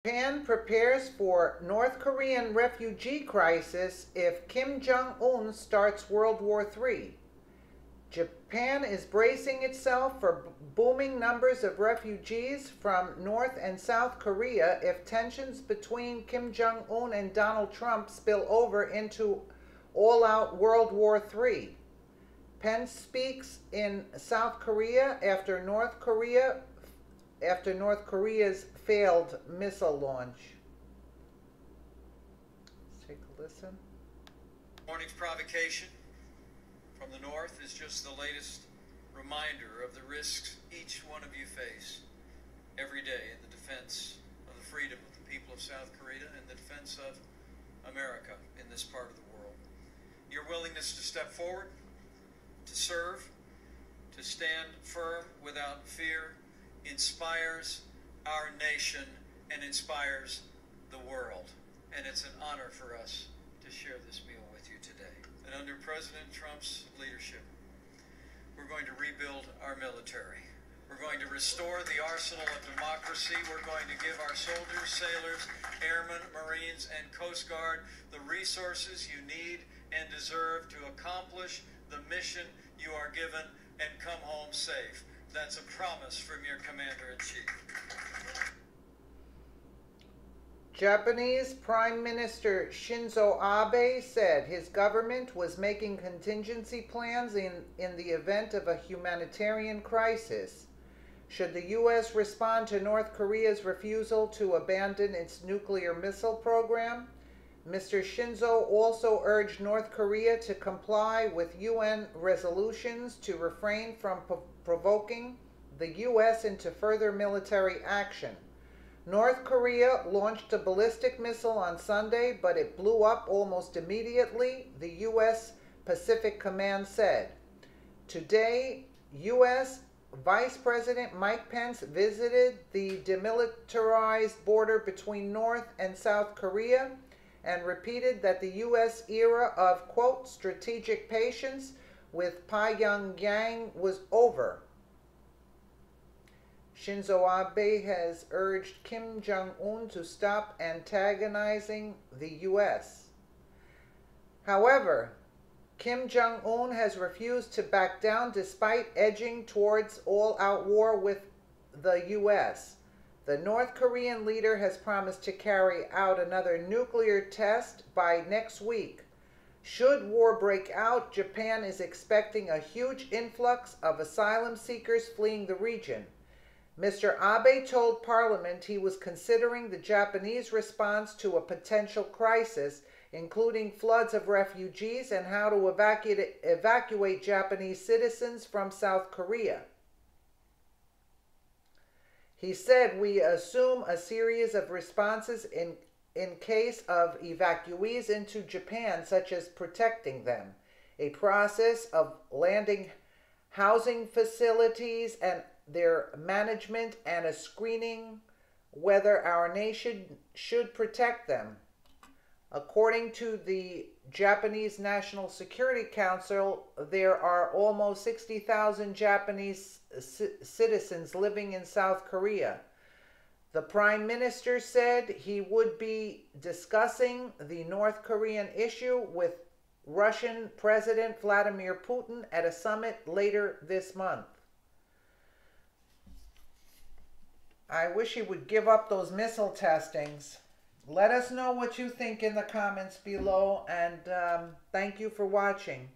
Japan prepares for North Korean refugee crisis if Kim Jong-un starts World War III. Japan is bracing itself for booming numbers of refugees from North and South Korea if tensions between Kim Jong-un and Donald Trump spill over into all-out World War III. Pence speaks in South Korea after North Korea's failed missile launch. Let's take a listen. Morning's provocation from the North is just the latest reminder of the risks each one of you face every day in the defense of the freedom of the people of South Korea and the defense of America in this part of the world. Your willingness to step forward, to serve, to stand firm without fear inspires our nation and inspires the world. And it's an honor for us to share this meal with you today. And under President Trump's leadership, we're going to rebuild our military. We're going to restore the arsenal of democracy. We're going to give our soldiers, sailors, airmen, Marines, and Coast Guard the resources you need and deserve to accomplish the mission you are given and come home safe. That's a promise from your Commander-in-Chief. Japanese Prime Minister Shinzo Abe said his government was making contingency plans in the event of a humanitarian crisis. Should the U.S. respond to North Korea's refusal to abandon its nuclear missile program? Mr. Shinzo also urged North Korea to comply with UN resolutions to refrain from provoking the U.S. into further military action. North Korea launched a ballistic missile on Sunday, but it blew up almost immediately, the U.S. Pacific Command said. Today, U.S. Vice President Mike Pence visited the demilitarized border between North and South Korea and repeated that the U.S. era of, quote, strategic patience with Pyongyang was over. Shinzo Abe has urged Kim Jong-un to stop antagonizing the U.S. However, Kim Jong-un has refused to back down despite edging towards all-out war with the U.S. The North Korean leader has promised to carry out another nuclear test by next week. Should war break out, Japan is expecting a huge influx of asylum seekers fleeing the region. Mr. Abe told Parliament he was considering the Japanese response to a potential crisis, including floods of refugees and how to evacuate Japanese citizens from South Korea. He said, "We assume a series of responses in case of evacuees into Japan, such as protecting them, a process of landing housing facilities and their management, and a screening whether our nation should protect them." According to the Japanese National Security Council, there are almost 60,000 Japanese citizens living in South Korea. The Prime Minister said he would be discussing the North Korean issue with Russian President Vladimir Putin at a summit later this month. I wish he would give up those missile testings. Let us know what you think in the comments below, and thank you for watching.